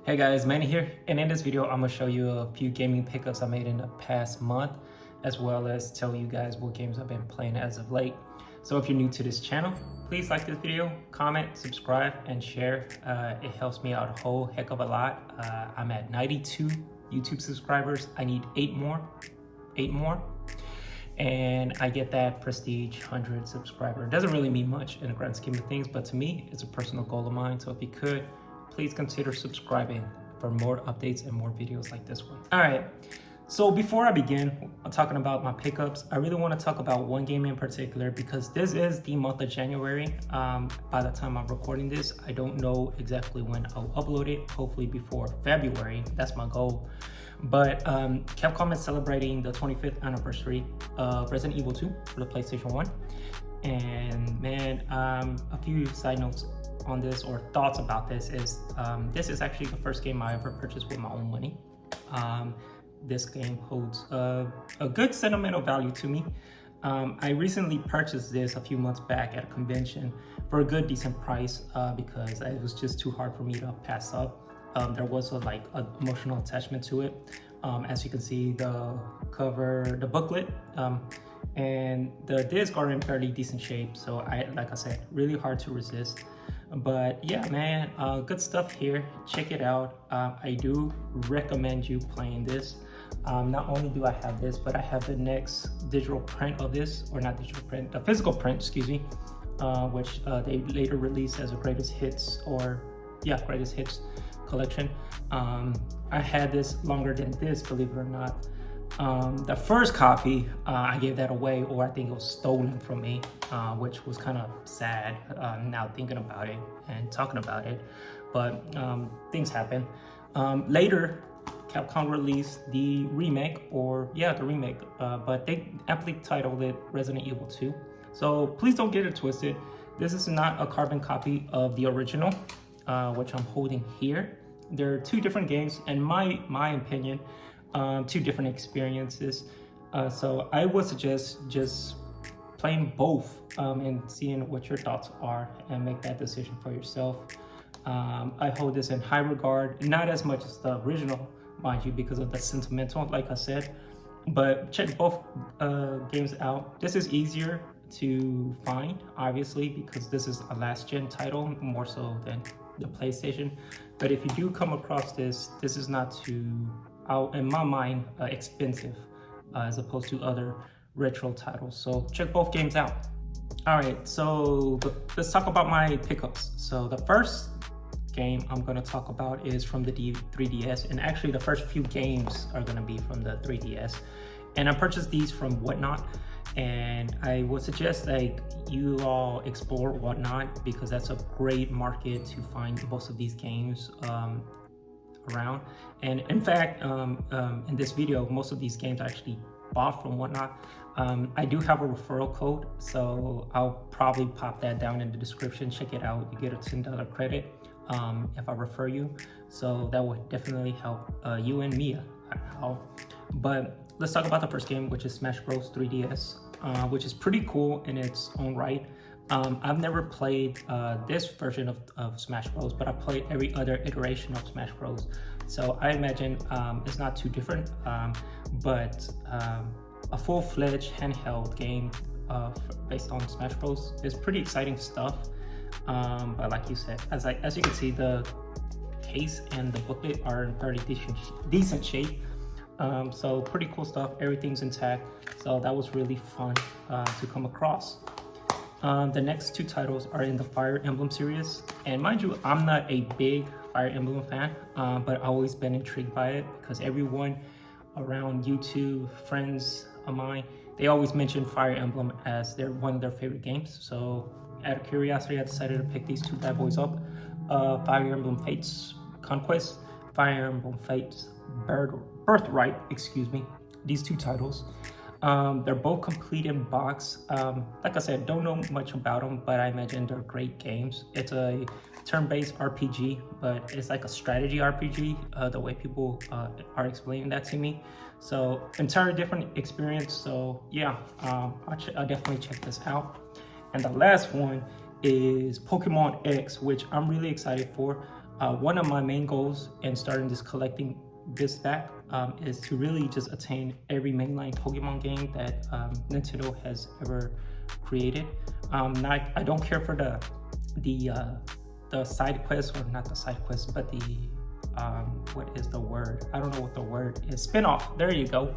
Hey guys, Manny here, and in this video I'm gonna show you a few gaming pickups I made in the past month, as well as tell you guys what games I've been playing as of late. So if you're new to this channel, please like this video, comment, subscribe, and share. It helps me out a whole heck of a lot. I'm at 92 YouTube subscribers. I need 8 more, and I get that prestige 100 subscriber. It doesn't really mean much in the grand scheme of things, but to me, it's a personal goal of mine. So if you could, please consider subscribing for more updates and more videos like this one. All right, so before I begin talking about my pickups, I really want to talk about one game in particular because this is the month of January. By the time I'm recording this, I don't know exactly when I'll upload it, hopefully before February. That's my goal. But Capcom is celebrating the 25th anniversary of Resident Evil 2 for the PlayStation 1. And man, a few side notes on this or thoughts about this is actually the first game I ever purchased with my own money. This game holds a good sentimental value to me. I recently purchased this a few months back at a convention for a good decent price because it was just too hard for me to pass up. There was an emotional attachment to it. As you can see, the cover, the booklet, and the discs are in fairly decent shape. So like I said, really hard to resist. But yeah, man, good stuff here. Check it out. I do recommend you playing this. Not only do I have this, but I have the next digital print of this, or not digital print, the physical print, excuse me, which they later released as a greatest hits collection. I had this longer than this, believe it or not. The first copy, I gave that away, or I think it was stolen from me, which was kind of sad now thinking about it and talking about it, but things happen. Later, Capcom released the remake, but they aptly titled it Resident Evil 2. So please don't get it twisted. This is not a carbon copy of the original, which I'm holding here. There are two different games, in my opinion, two different experiences. So I would suggest just playing both and seeing what your thoughts are and make that decision for yourself. I hold this in high regard, not as much as the original, mind you, because of the sentimental, like I said, but check both games out. This is easier to find, obviously, because this is a last gen title more so than the PlayStation. But if you do come across this is not too, in my mind, expensive as opposed to other retro titles. So check both games out. All right, so let's talk about my pickups. So the first game I'm going to talk about is from the 3DS, and actually the first few games are going to be from the 3DS. And I purchased these from Whatnot, and I would suggest you all explore Whatnot because that's a great market to find most of these games around. And in fact, in this video, most of these games I actually bought from Whatnot. I do have a referral code, so I'll probably pop that down in the description. Check it out. You get a $10 credit if I refer you. So that would definitely help you and me out. But let's talk about the first game, which is Smash Bros. 3DS, which is pretty cool in its own right. I've never played this version of Smash Bros, but I've played every other iteration of Smash Bros. So I imagine it's not too different, but a full-fledged handheld game based on Smash Bros is pretty exciting stuff. But like you said, as you can see, the case and the booklet are in fairly decent shape. So pretty cool stuff. Everything's intact. So that was really fun to come across. The next two titles are in the Fire Emblem series, and mind you, I'm not a big Fire Emblem fan, but I've always been intrigued by it because everyone around YouTube, friends of mine, they always mention Fire Emblem as one of their favorite games. So out of curiosity, I decided to pick these two bad boys up. Fire Emblem Fates Conquest, Fire Emblem Fates Birthright, excuse me. These two titles. They're both complete in box. Like I said, don't know much about them, but I imagine they're great games. It's a turn-based RPG, but it's like a strategy RPG, the way people are explaining that to me. So entirely different experience. So yeah, I'll definitely check this out. And the last one is Pokemon X, which I'm really excited for. One of my main goals in starting this collecting this back is to really just attain every mainline Pokemon game that Nintendo has ever created. I don't care for the side quests, or not the side quests, but the what is the word? I don't know what the word is. Spin-off. There you go.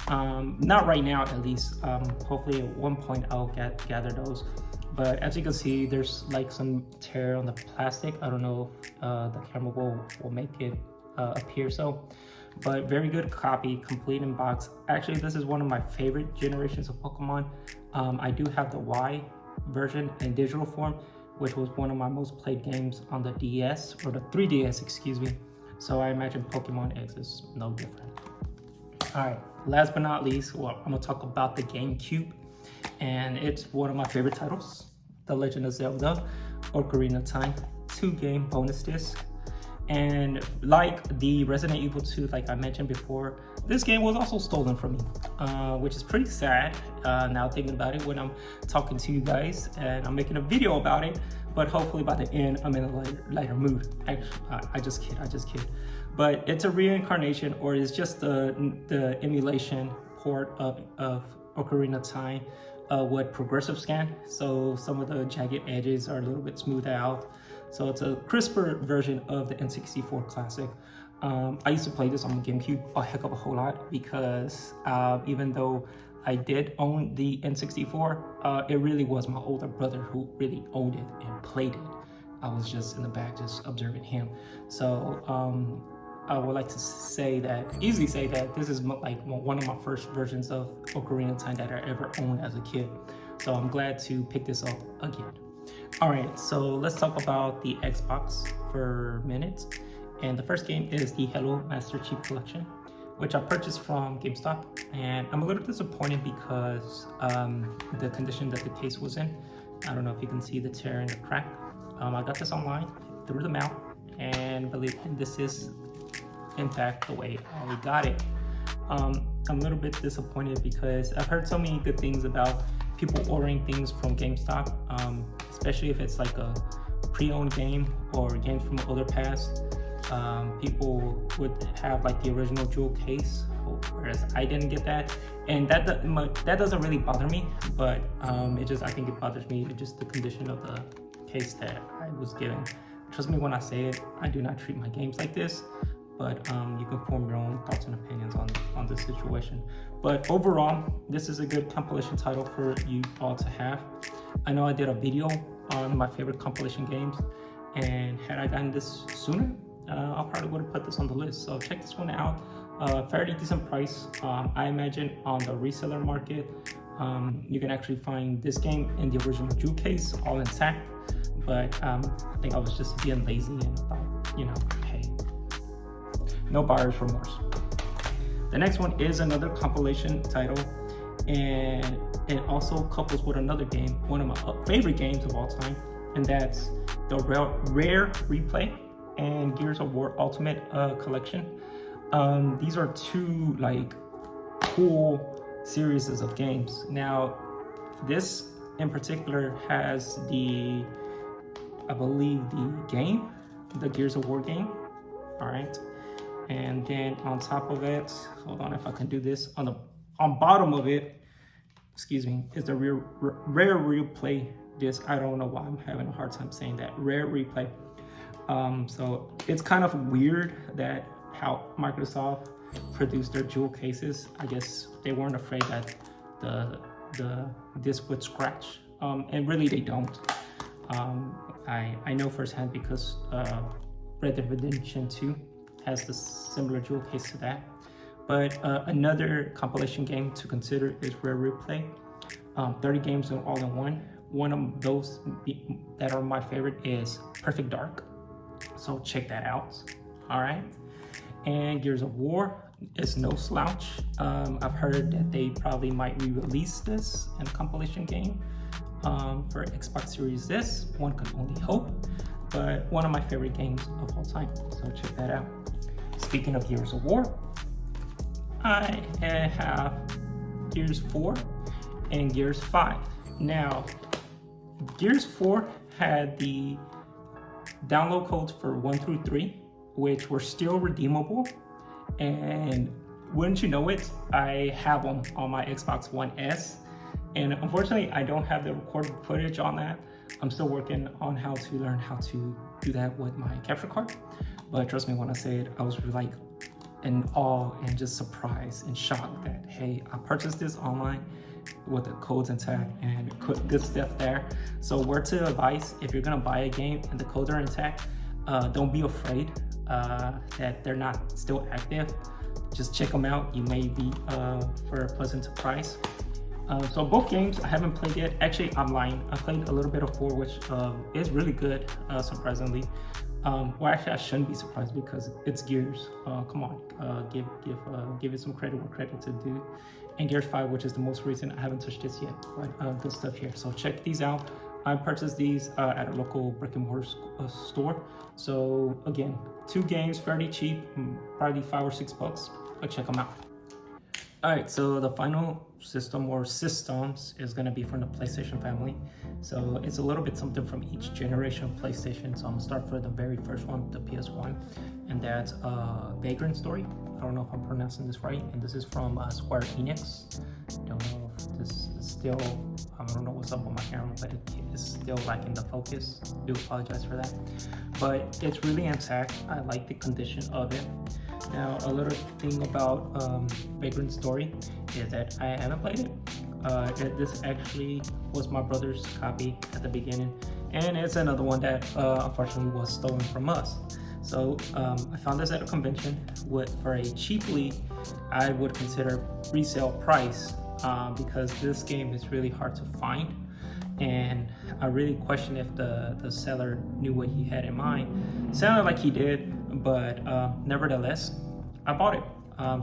Not right now, at least. Hopefully, at one point I'll gather those. But as you can see, there's like some tear on the plastic. I don't know if the camera will make it appear so. But very good copy, complete in box. Actually, this is one of my favorite generations of Pokemon. I do have the Y version in digital form, which was one of my most played games on the DS, or the 3DS, excuse me. So I imagine Pokemon X is no different. All right, last but not least, well, I'm gonna talk about the GameCube, and it's one of my favorite titles, The Legend of Zelda: Ocarina of Time 2-game bonus disc. And like the Resident Evil 2, like I mentioned before, this game was also stolen from me, which is pretty sad now thinking about it when I'm talking to you guys and I'm making a video about it. But hopefully by the end, I'm in a lighter mood. Actually, I just kid. But it's a reincarnation, or it's just the emulation port of Ocarina of Time with progressive scan. So some of the jagged edges are a little bit smoothed out. So it's a crisper version of the N64 classic. I used to play this on the GameCube a heck of a whole lot because even though I did own the N64, it really was my older brother who really owned it and played it. I was just in the back just observing him. So I would like to easily say that this is like one of my first versions of Ocarina of Time that I ever owned as a kid. So I'm glad to pick this up again. All right, so let's talk about the Xbox for a minute. And the first game is the Hello Master Chief Collection, which I purchased from GameStop. And I'm a little disappointed because the condition that the case was in. I don't know if you can see the tear and the crack. I got this online through the mail, and believe me, this is in fact the way I got it. I'm a little bit disappointed because I've heard so many good things about people ordering things from GameStop, especially if it's like a pre-owned game or games from older past. People would have like the original jewel case, whereas I didn't get that, and that doesn't really bother me, but I think it bothers me just the condition of the case that I was given. Trust me when I say it, I do not treat my games like this, but you can form your own thoughts and opinions on this situation. But overall, this is a good compilation title for you all to have. I know I did a video on my favorite compilation games, and had I gotten this sooner, I probably would have put this on the list. So check this one out. Fairly decent price. I imagine on the reseller market, you can actually find this game in the original jewel case, all intact. But I think I was just being lazy and thought, hey, no buyer's remorse. The next one is another compilation title, and it also couples with another game, one of my favorite games of all time, and that's the Rare Replay and Gears of War Ultimate Collection. These are two like cool series of games. Now, this in particular has I believe the Gears of War game. All right. And then on top of it, hold on if I can do this, on bottom of it, excuse me, is the Rare Replay disc. I don't know why I'm having a hard time saying that. Rare Replay. So it's kind of weird that how Microsoft produced their jewel cases. I guess they weren't afraid that the disc would scratch, and really they don't. I know firsthand because Red Dead Redemption 2 has the similar jewel case to that. But another compilation game to consider is Rare Replay. 30 games all in one. One of those that are my favorite is Perfect Dark. So check that out. All right. And Gears of War is no slouch. I've heard that they probably might re-release this in a compilation game for Xbox Series S. One could only hope. But one of my favorite games of all time. So check that out. Speaking of Gears of War, I have Gears 4 and Gears 5. Now, Gears 4 had the download codes for 1 through 3, which were still redeemable. And wouldn't you know it, I have them on my Xbox One S. And unfortunately, I don't have the recorded footage on that. I'm still working on how to learn how to do that with my capture card. But trust me when I say it, I was like in awe and just surprised and shocked that, hey, I purchased this online with the codes intact and good stuff there. So word to advice, if you're gonna buy a game and the codes are intact, don't be afraid that they're not still active. Just check them out. You may be for a pleasant surprise. So both games I haven't played yet. Actually, I'm lying. I played a little bit of 4, which is really good, surprisingly. Well, actually, I shouldn't be surprised because it's Gears. Come on, give it some credit where credit's due. And Gears 5, which is the most recent. I haven't touched this yet, but good stuff here. So check these out. I purchased these at a local brick and mortar store. So again, 2 games, fairly cheap, probably $5 or $6. But check them out. All right, so the final system or systems is gonna be from the PlayStation family. So it's a little bit something from each generation of PlayStation. So I'm gonna start for the very first one, the PS1, and that's Vagrant Story. I don't know if I'm pronouncing this right, and this is from Square Enix. Don't know if this is still, I don't know what's up with my camera, but it is still like in the focus. Do apologize for that. But it's really intact. I like the condition of it. Now, a little thing about Vagrant Story is that I haven't played it. This actually was my brother's copy at the beginning, and it's another one that unfortunately was stolen from us. So I found this at a convention for a cheaply, I would consider resale price, because this game is really hard to find. And I really question if the seller knew what he had in mind. Sounded like he did, but nevertheless, I bought it.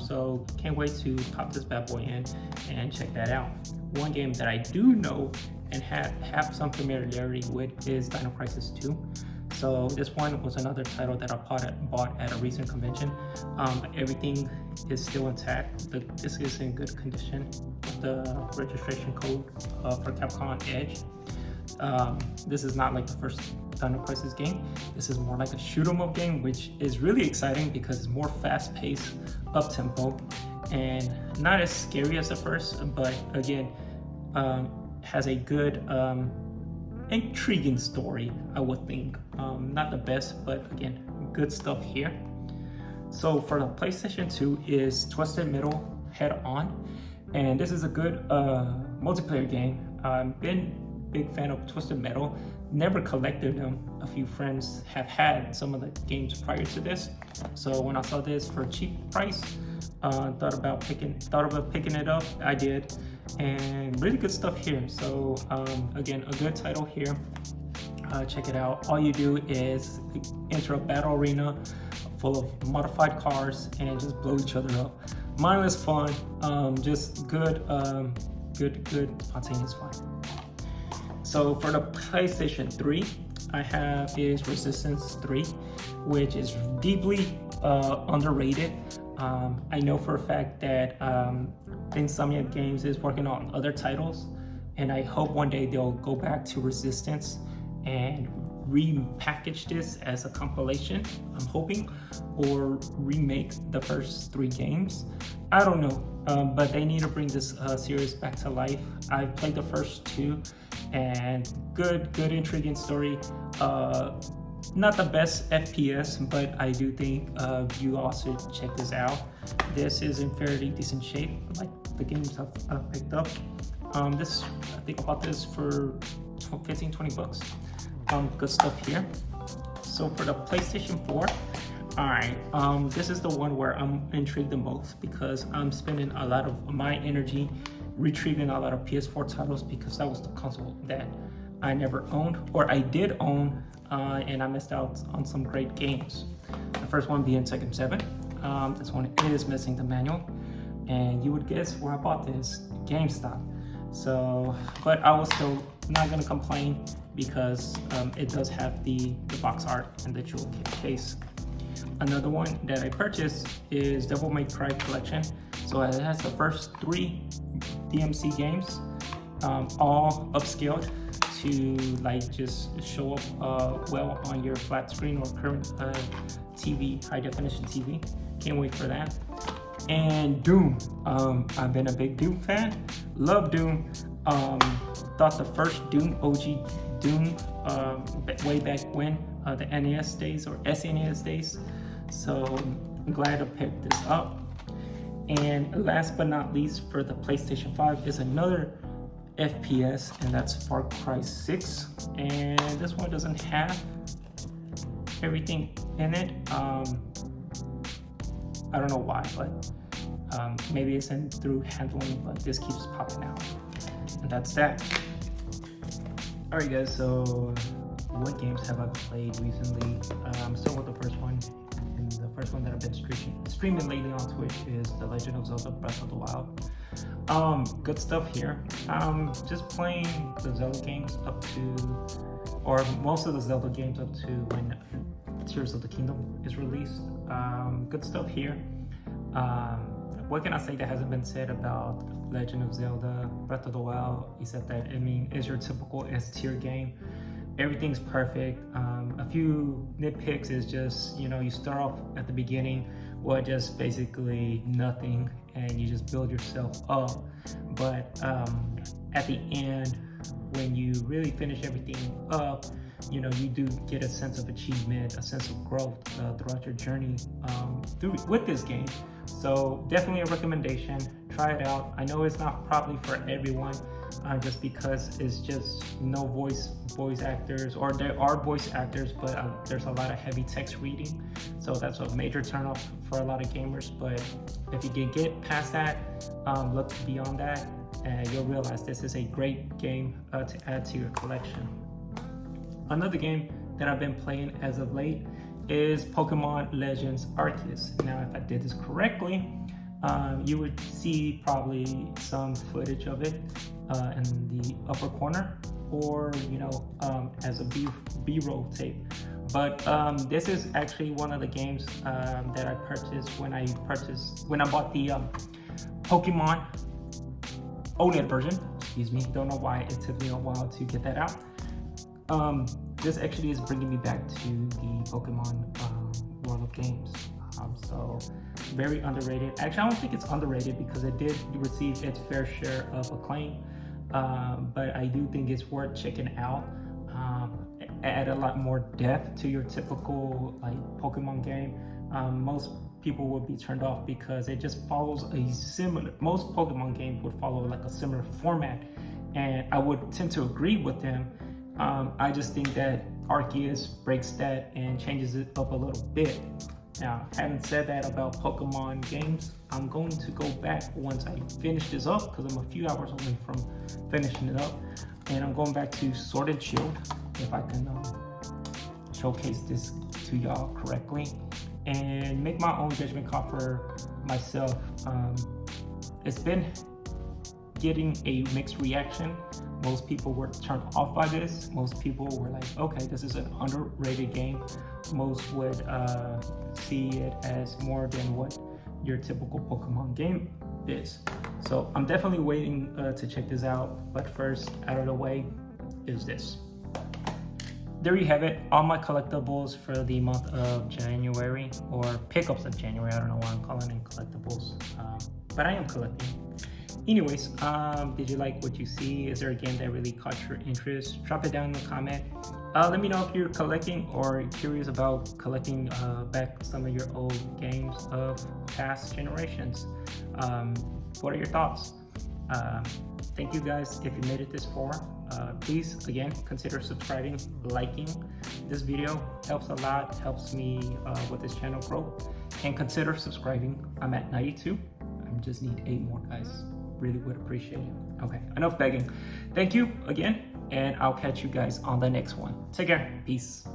So can't wait to pop this bad boy in and check that out. One game that I do know and have some familiarity with is Dino Crisis 2. So this one was another title that I bought at a recent convention. Everything is still intact. This is in good condition. The registration code for Capcom Edge. This is not like the first Dino Crisis game. This is more like a shoot 'em up game, which is really exciting because it's more fast-paced, up-tempo, and not as scary as the first, but again, has a good, intriguing story, I would think. Not the best, but again, good stuff here. So for the PlayStation 2 is Twisted Metal Head On, and this is a good multiplayer game. I've been a big fan of Twisted Metal, never collected them. A few friends have had some of the games prior to this, so when I saw this for a cheap price, thought about picking it up. I did, and really good stuff here. So again, a good title here. Check it out. All you do is enter a battle arena full of modified cars and just blow each other up. Mindless fun, just good spontaneous fun. So for the PlayStation 3, I have is Resistance 3, which is deeply underrated. I know for a fact that Insomniac Games is working on other titles, and I hope one day they'll go back to Resistance and repackage this as a compilation, I'm hoping, or remake the first 3 games. I don't know, but they need to bring this series back to life. I've played the first 2, and good intriguing story. Not the best FPS, but I do think you also check this out. This is in fairly decent shape, like the games I've picked up. I think I bought this for $15-20. Good stuff here. So for the PlayStation 4, alright, this is the one where I'm intrigued the most because I'm spending a lot of my energy retrieving a lot of PS4 titles because that was the console that I never owned, or I did own, and I missed out on some great games. The first one being Tekken 7. This one is missing the manual, and you would guess where I bought this, GameStop. So, but I was still not gonna complain because it does have the box art and the jewel case. Another one that I purchased is Devil May Cry Collection. So it has the first 3 DMC games, all upscaled. to like just show up well on your flat screen or current TV, high definition TV. Can't wait for that. And Doom, I've been a big Doom fan, love Doom. Thought the first Doom, OG Doom, way back when, the NES days or SNES days. So I'm glad to pick this up. And last but not least, for the PlayStation 5 is another FPS, and that's Far Cry 6. And this one doesn't have everything in it. I don't know why, but maybe it's in through handling, but this keeps popping out. And that's that. Alright guys, so what games have I played recently? I'm still with the first one. And the first one that I've been streaming lately on Twitch is The Legend of Zelda Breath of the Wild. Good stuff here. Just playing the Zelda games up to, or most of the Zelda games up to when Tears of the Kingdom is released. Good stuff here. What can I say that hasn't been said about Legend of Zelda Breath of the Wild, except that, I mean, it's your typical S-tier game. Everything's perfect. A few nitpicks is just, you know, you start off at the beginning with just basically nothing and you just build yourself up. But at the end, when you really finish everything up, you know, you do get a sense of achievement, a sense of growth throughout your journey with this game. So definitely a recommendation. Try it out. I know it's not probably for everyone, just because it's just no voice actors, or there are voice actors, but there's a lot of heavy text reading. So that's a major turnoff for a lot of gamers. But if you can get past that, look beyond that, and you'll realize this is a great game to add to your collection. Another game that I've been playing as of late is Pokemon Legends Arceus. Now, if I did this correctly, you would see probably some footage of it in the upper corner, or you know, as a B-roll tape. But this is actually one of the games that I purchased when I bought the Pokemon OLED version. Excuse me. Don't know why it took me a while to get that out. This actually is bringing me back to the Pokemon world of games. So very underrated. Actually, I don't think it's underrated because it did receive its fair share of acclaim. But I do think it's worth checking out. Add a lot more depth to your typical like Pokemon game. Most people would be turned off because it just follows most Pokemon games would follow like a similar format, and I would tend to agree with them. I just think that Arceus breaks that and changes it up a little bit. Now, having said that about Pokemon games, I'm going to go back once I finish this up, because I'm a few hours away from finishing it up, and I'm going back to Sword and Shield, if I can showcase this to y'all correctly, and make my own judgment call for myself. It's been getting a mixed reaction. Most people were turned off by this. Most people were like, okay, this is an underrated game. Most would see it as more than what your typical Pokemon game is. So I'm definitely waiting to check this out. But first, out of the way is this. There you have it, all my collectibles for the month of January, or pickups of January. I don't know why I'm calling it collectibles, but I am collecting. Anyways, did you like what you see? Is there a game that really caught your interest? Drop it down in the comment. Let me know if you're collecting or curious about collecting back some of your old games of past generations. What are your thoughts? Thank you guys if you made it this far. Please, again, consider subscribing, liking this video. Helps a lot, helps me with this channel grow. And consider subscribing. I'm at 92. I just need 8 more, guys. Really would appreciate it. Okay, enough begging. Thank you again, and I'll catch you guys on the next one. Take care. Peace.